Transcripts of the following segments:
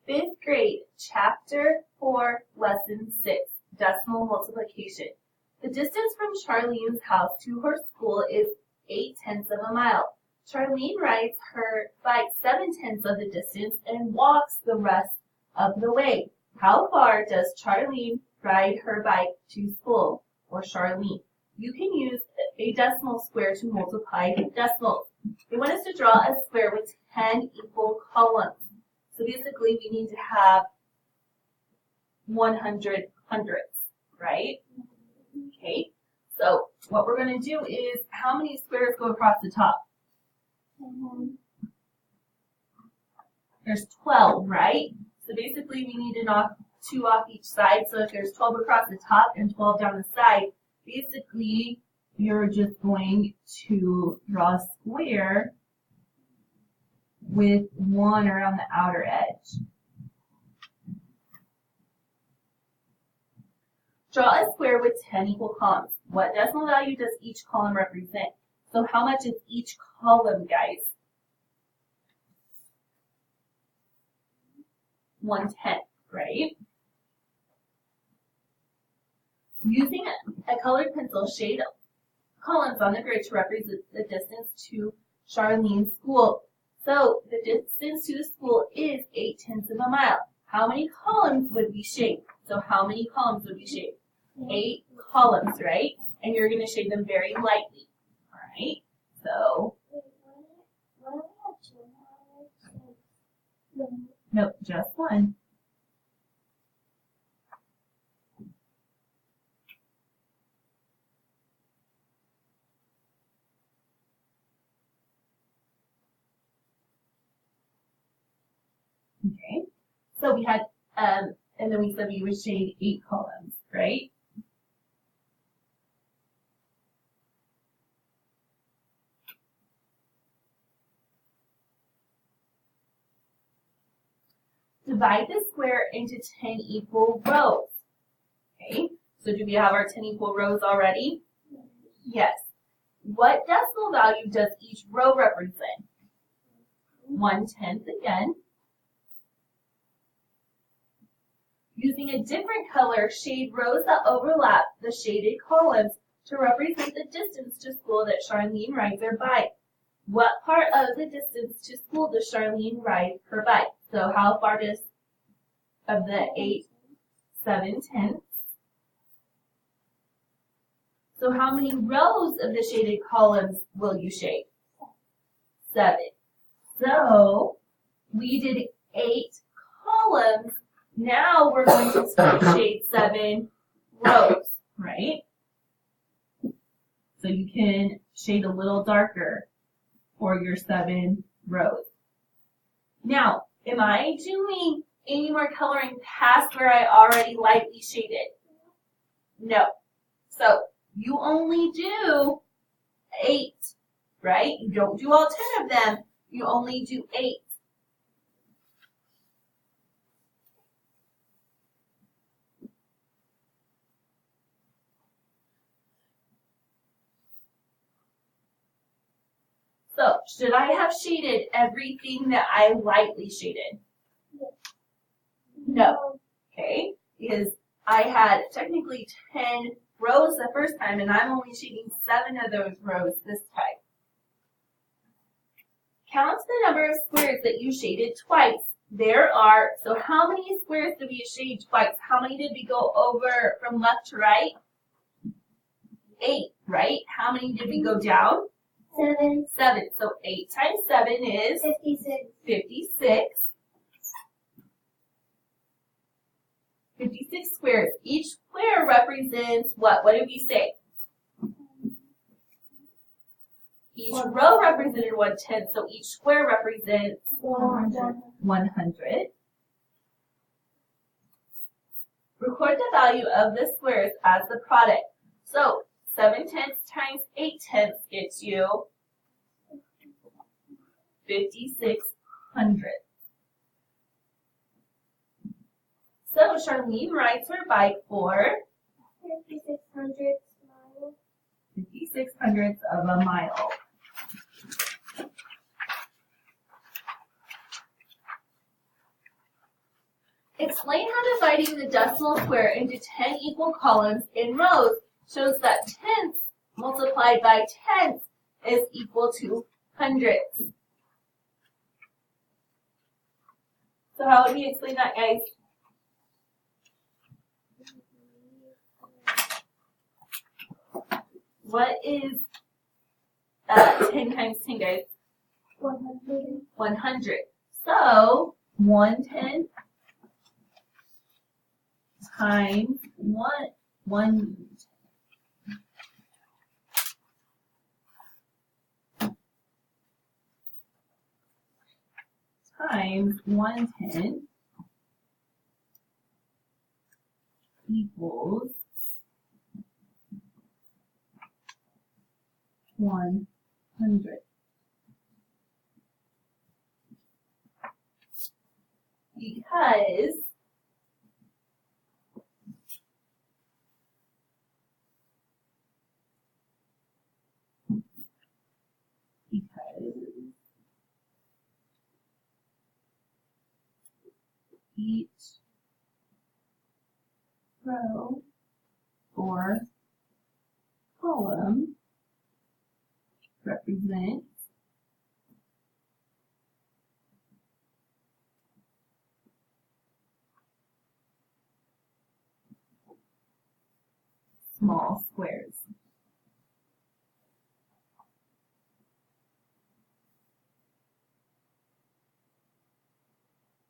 Fifth grade, chapter 4, lesson 6, decimal multiplication. The distance from Charlene's house to her school is 8/10 of a mile. Charlene rides her bike 7/10 of the distance and walks the rest of the way. How far does Charlene ride her bike to school? Or Charlene. You can use a decimal square to multiply decimals. They want us to draw a square with 10 equal columns. So basically we need to have 100 hundredths, right? Okay, so what we're going to do is, how many squares go across the top? There's 12, right? So basically we need to knock 2 off each side. So if there's 12 across the top and 12 down the side, basically you're just going to draw a square with 1 around the outer edge. Draw a square with 10 equal columns. What decimal value does each column represent? So how much is each column, guys? 1/10, right? Using a colored pencil, shade columns on the grid to represent the distance to Charlene's school. So the distance to the school is 8/10 of a mile. How many columns would we shade? So how many columns would we shade? 8 columns, right? And you're going to shade them very lightly. All right? So, nope, just 1. Okay, so we had, and then we said we would shade 8 columns, right? Divide the square into 10 equal rows. Okay, so do we have our 10 equal rows already? Yes. What decimal value does each row represent? 1/10 again. Using a different color, shade rows that overlap the shaded columns to represent the distance to school that Charlene rides her bike. What part of the distance to school does Charlene ride her bike? So how far does of the 8, 7/10? So how many rows of the shaded columns will you shade? 7. So we did 8 columns. Now we're going to shade 7 rows, right? So you can shade a little darker for your 7 rows. Now, am I doing any more coloring past where I already lightly shaded? No. So you only do 8, right? You don't do all 10 of them. You only do 8. So, should I have shaded everything that I lightly shaded? No. Okay, because I had technically 10 rows the first time, and I'm only shading 7 of those rows this time. Count the number of squares that you shaded twice. There are, so how many squares did we shade twice? How many did we go over from left to right? 8, right? How many did we go down? 7. 7. So 8 times 7 is 56. 56. 56 squares. Each square represents what? What did we say? Each row represented 1/10, so each square represents 100. Record the value of the squares as the product. So 7/10 times 8/10 gets you 5,600. So Charlene rides her bike for 5,600 miles. 5,600ths of a mile. Explain how dividing the decimal square into 10 equal columns in rows shows that tenths multiplied by tenths is equal to hundredths. So how would we explain that, guys? What is 10 times 10, guys? 100. 100. So 1/10 times 1 times 1/10 equals 100. Because each row or column represents small squares.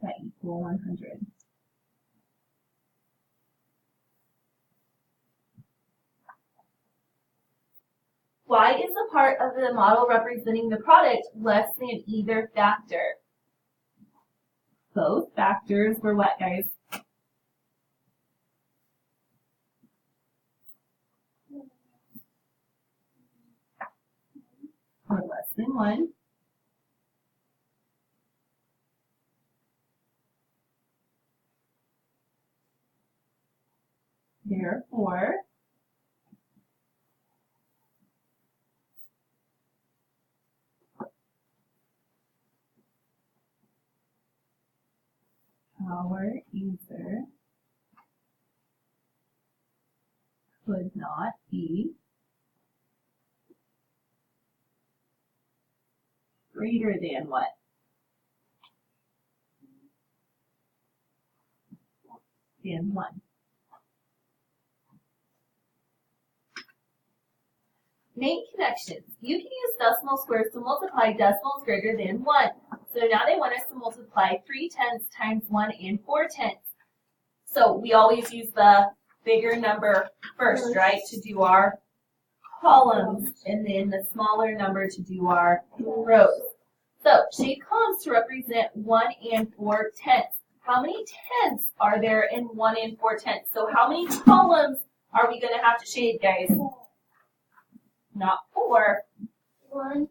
That equal 100. Why is the part of the model representing the product less than either factor? Both factors were what, guys? Or less than 1. Therefore, our answer could not be greater than what? Than 1. Make connections. You can use decimal squares to multiply decimals greater than 1. So now they want us to multiply 3/10 times 1 and 4/10. So we always use the bigger number first, right, to do our columns, and then the smaller number to do our rows. So shade columns to represent 1 and 4/10. How many tenths are there in 1 and 4/10? So how many columns are we going to have to shade, guys? Not 4. 1.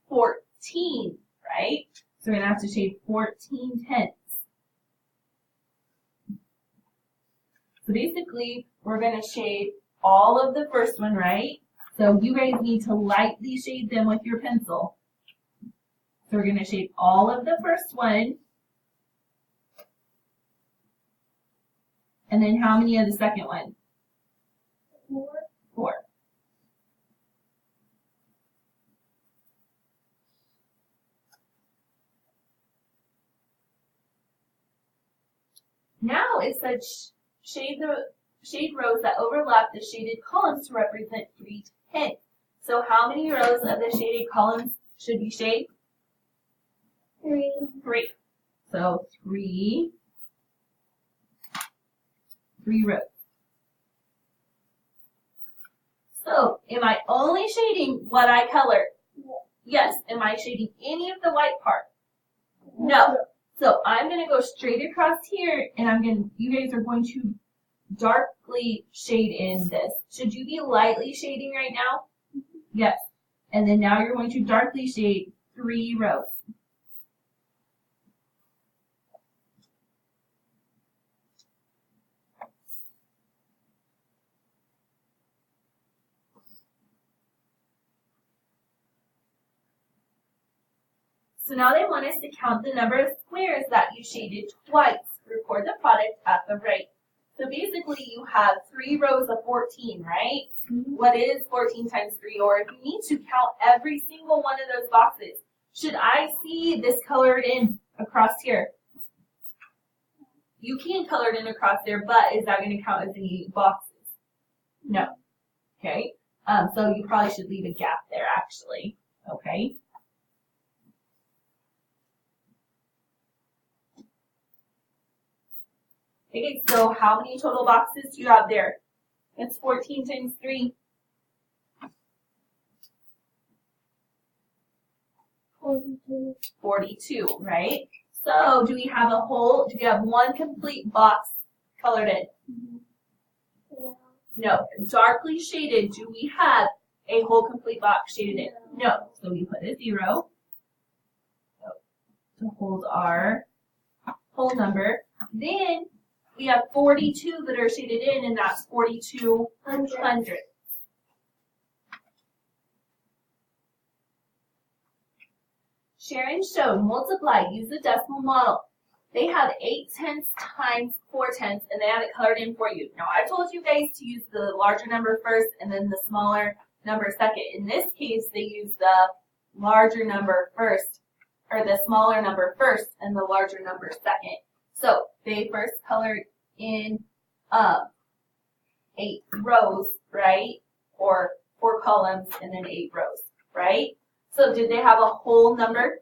14, right? So we're going to have to shade 14 tenths. So basically, we're going to shade all of the first one, right? So you guys need to lightly shade them with your pencil. So we're going to shade all of the first one. And then how many of the second one? 4. 4. Now it says shade rows that overlap the shaded columns to represent 3/10. So how many rows of the shaded columns should we shade? 3. 3. So 3 rows. So am I only shading what I colored? Yes. Am I shading any of the white part? No. So I'm going to go straight across here, and you guys are going to darkly shade in this. Should you be lightly shading right now? Yes. And then now you're going to darkly shade 3 rows. So now they want us to count the number of squares that you shaded twice. Record the product at the right. So basically you have 3 rows of 14, right? What is 14 times 3? Or if you need to count every single one of those boxes, should I see this colored in across here? You can color it in across there, but is that going to count as any boxes? No. Okay. So you probably should leave a gap there actually. Okay. Okay, so how many total boxes do you have there? It's 14 times 3. 42. 42, right? So do we have one complete box colored in? No. No. Darkly shaded, do we have a whole complete box shaded in? No. So we put a 0 to hold our whole number. Then we have 42 that are shaded in, and that's 4,200. Sharon showed multiply, use the decimal model. They have 8/10 times 4/10, and they have it colored in for you. Now, I told you guys to use the larger number first and then the smaller number second. In this case, they use the larger number first, or the smaller number first and the larger number second. So they first colored in 8 rows, right? Or 4 columns and then 8 rows, right? So did they have a whole number?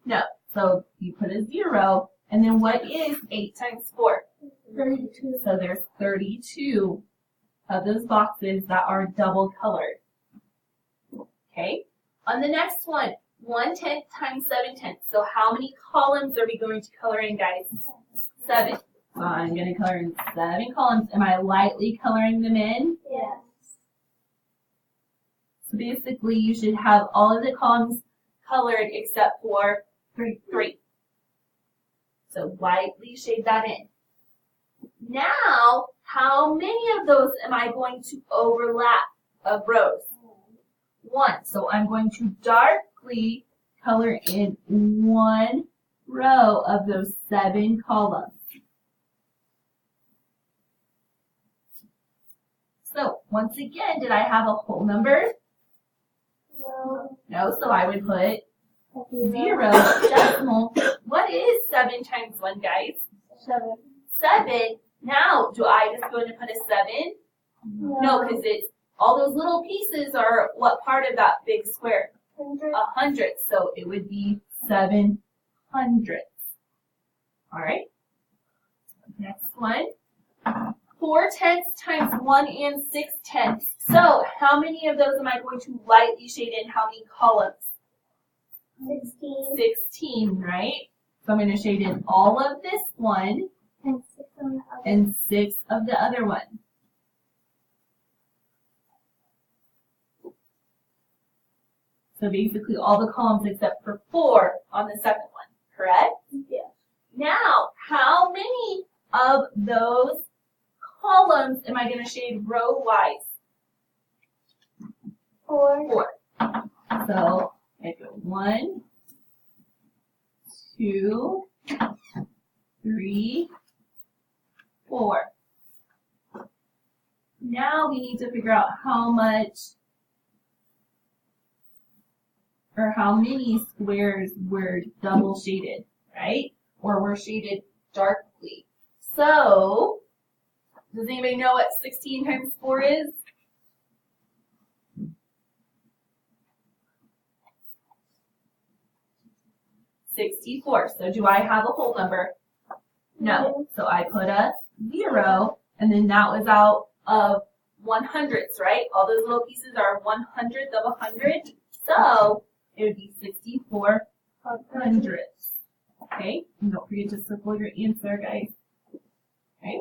No. So you put a 0, and then what is 8 times 4? 32. So there's 32 of those boxes that are double colored. Okay. On the next one, 1/10 times 7/10. So how many columns are we going to color in, guys? 7. So I'm going to color in 7 columns. Am I lightly coloring them in? Yes. So basically, you should have all of the columns colored except for 3. So lightly shade that in. Now, how many of those am I going to overlap of rows? 1. So I'm going to darkly color in 1 row of those 7 columns. So once again, did I have a whole number? No. No, so I would put 0 0. decimal. What is 7 times 1, guys? 7. 7. Now, do I just go in and put a 7? No, because it's all those little pieces are what part of that big square? 100. 100. So it would be 700. All right. Next one. 4/10 times 1 and 6/10. So how many of those am I going to lightly shade in? How many columns? 16. 16, right? So I'm going to shade in all of this one And 6 on the other. and 6 of the other one. So basically all the columns except for 4 on the second one, correct? Yes. Now, how many of those columns am I going to shade row-wise? 4. 4. So I go 1, 2, 3, 4. Now we need to figure out how much or how many squares were double shaded, right? Or were shaded darkly. So, does anybody know what 16 times 4 is? 64. So do I have a whole number? No. So I put a 0, and then that was out of 100ths, right? All those little pieces are 1/100th of 100. So it would be 64 hundredths. Okay? And don't forget to circle your answer, guys. Okay?